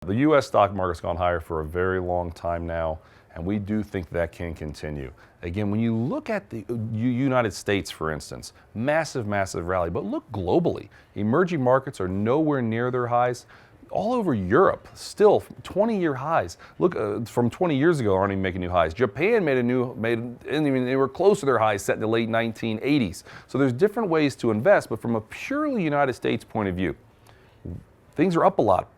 The U.S. stock market's gone higher for a very long time now, and we do think that can continue. Again, when you look at the United States, for instance, massive, massive rally, but look globally. Emerging markets are nowhere near their highs. All over Europe, still 20-year highs. Look, from 20 years ago, aren't even making new highs. Japan they were close to their highs set in the late 1980s. So there's different ways to invest, but from a purely United States point of view, things are up a lot.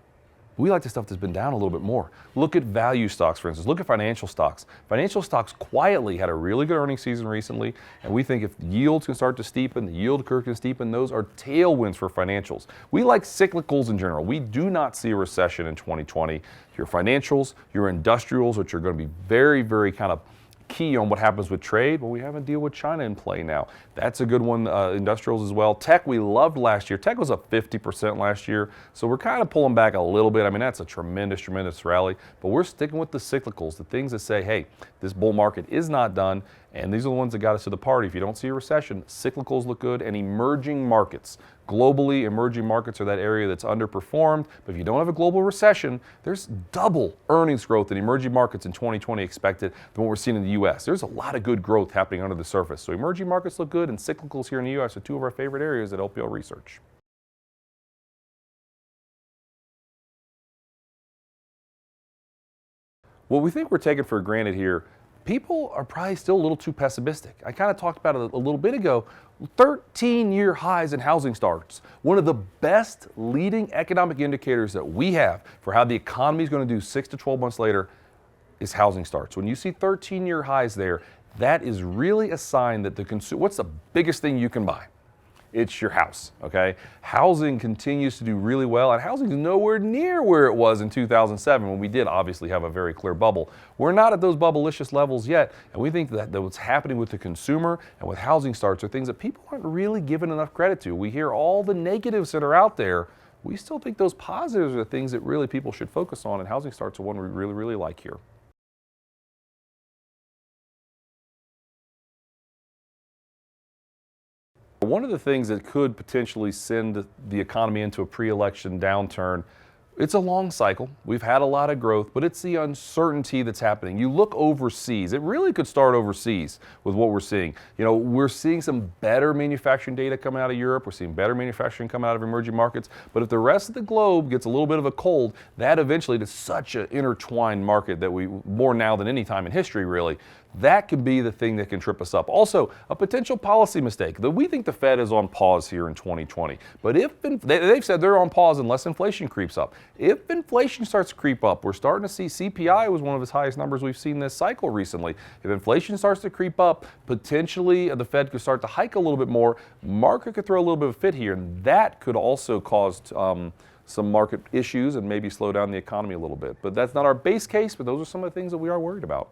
We like the stuff that's been down a little bit more. Look at value stocks, for instance. Look at financial stocks. Financial stocks quietly had a really good earnings season recently, and we think if yields can start to steepen, the yield curve can steepen, those are tailwinds for financials. We like cyclicals in general. We do not see a recession in 2020. Your financials, your industrials, which are going to be very, very kind of key on what happens with trade. Well, we have a deal with China in play now. That's a good one. Industrials as well. Tech we loved last year. Tech was up 50% last year, so we're kind of pulling back a little bit. I mean, that's a tremendous, tremendous rally, but we're sticking with the cyclicals, the things that say, hey, this bull market is not done, and these are the ones that got us to the party. If you don't see a recession, cyclicals look good, and emerging markets. Globally, emerging markets are that area that's underperformed, but if you don't have a global recession, there's double earnings growth in emerging markets in 2020 expected than what we're seeing in the U.S. There's a lot of good growth happening under the surface. So emerging markets look good, and cyclicals here in the U.S. are two of our favorite areas at LPL Research. What we think we're taking for granted here, people are probably still a little too pessimistic. I kind of talked about it a little bit ago. 13-year highs in housing starts. One of the best leading economic indicators that we have for how the economy is going to do 6 to 12 months later is housing starts. When you see 13-year highs there, that is really a sign that the consumer, what's the biggest thing you can buy? It's your house, okay? Housing continues to do really well, and housing is nowhere near where it was in 2007 when we did obviously have a very clear bubble. We're not at those bubblicious levels yet, and we think that what's happening with the consumer and with housing starts are things that people aren't really given enough credit to. We hear all the negatives that are out there. We still think those positives are the things that really people should focus on, and housing starts are one we really, really like here. One of the things that could potentially send the economy into a pre-election downturn, it's a long cycle. We've had a lot of growth, but it's the uncertainty that's happening. You look overseas, it really could start overseas with what we're seeing. You know, we're seeing some better manufacturing data coming out of Europe. We're seeing better manufacturing coming out of emerging markets. But if the rest of the globe gets a little bit of a cold, that eventually is such an intertwined market that we, more now than any time in history really, that could be the thing that can trip us up. Also, a potential policy mistake. We think the Fed is on pause here in 2020. But they've said they're on pause unless inflation creeps up. If inflation starts to creep up, we're starting to see CPI was one of its highest numbers we've seen this cycle recently. If inflation starts to creep up, potentially the Fed could start to hike a little bit more. Market could throw a little bit of a fit here, and that could also cause some market issues and maybe slow down the economy a little bit. But that's not our base case, but those are some of the things that we are worried about.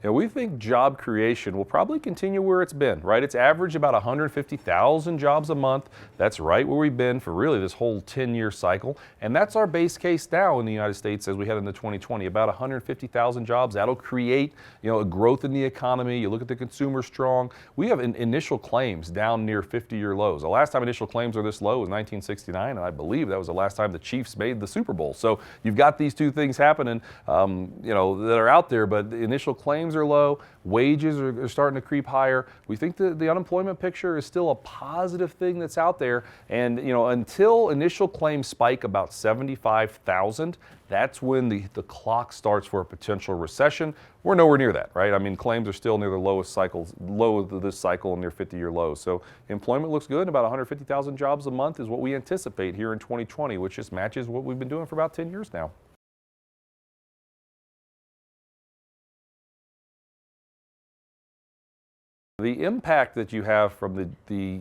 Yeah, we think job creation will probably continue where it's been, right? It's averaged about 150,000 jobs a month. That's right where we've been for really this whole 10-year cycle. And that's our base case now in the United States as we head into 2020, about 150,000 jobs. That'll create, a growth in the economy. You look at the consumer strong. We have initial claims down near 50-year lows. The last time initial claims were this low was 1969, and I believe that was the last time the Chiefs made the Super Bowl. So you've got these two things happening, that are out there, but the initial claims are low, wages are starting to creep higher. We think the unemployment picture is still a positive thing that's out there, and until initial claims spike about 75,000, that's when the clock starts for a potential recession. We're nowhere near that, right? I mean, claims are still near the low of this cycle, near 50-year lows. So employment looks good. About 150,000 jobs a month is what we anticipate here in 2020, which just matches what we've been doing for about 10 years now. The impact that you have from the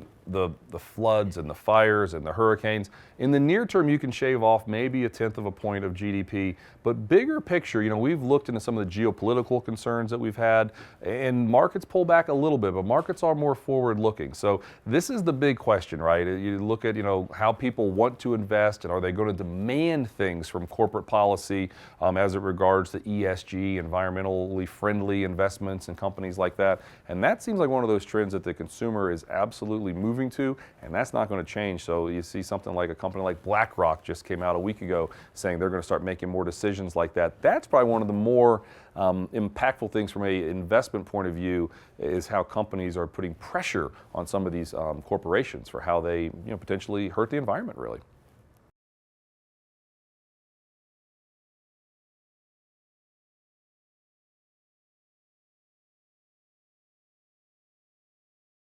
floods and the fires and the hurricanes, in the near term you can shave off maybe 1/10 of a point of GDP, but bigger picture, we've looked into some of the geopolitical concerns that we've had, and markets pull back a little bit, but markets are more forward looking. So this is the big question, right? You look at how people want to invest, and are they going to demand things from corporate policy as it regards to ESG, environmentally friendly investments and companies like that, and that seems like one of those trends that the consumer is absolutely moving moving to, and that's not going to change. So you see something like a company like BlackRock just came out a week ago saying they're going to start making more decisions like that. That's probably one of the more impactful things from an investment point of view, is how companies are putting pressure on some of these corporations for how they potentially hurt the environment, really.